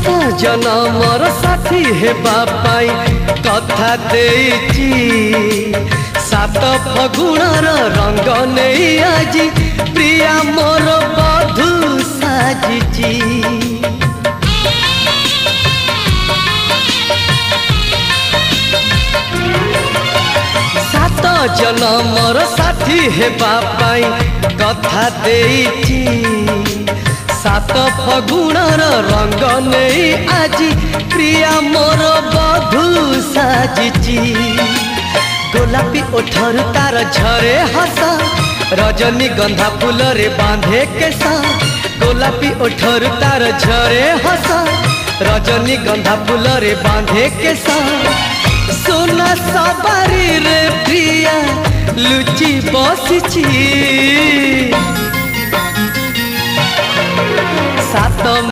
जनमर साथी हेबा पाई कथा देइची सात फगुणर रंग नहीं आज प्रिया मोर बधू साजिची। सात जनमर साथी हेबा पाई कथा देइची सात फगुणर रंग नहीं आज प्रिया मोर बधू साजिची। गोलापी ओठर तार झरे हस रजनी गंधा फूल रे बांधे केसा। गोलापी ओठर तार झरे हस रजनी गंधा फूल रे बांधे केसा। सोना सवारी रे प्रिया लुचि बसिची सात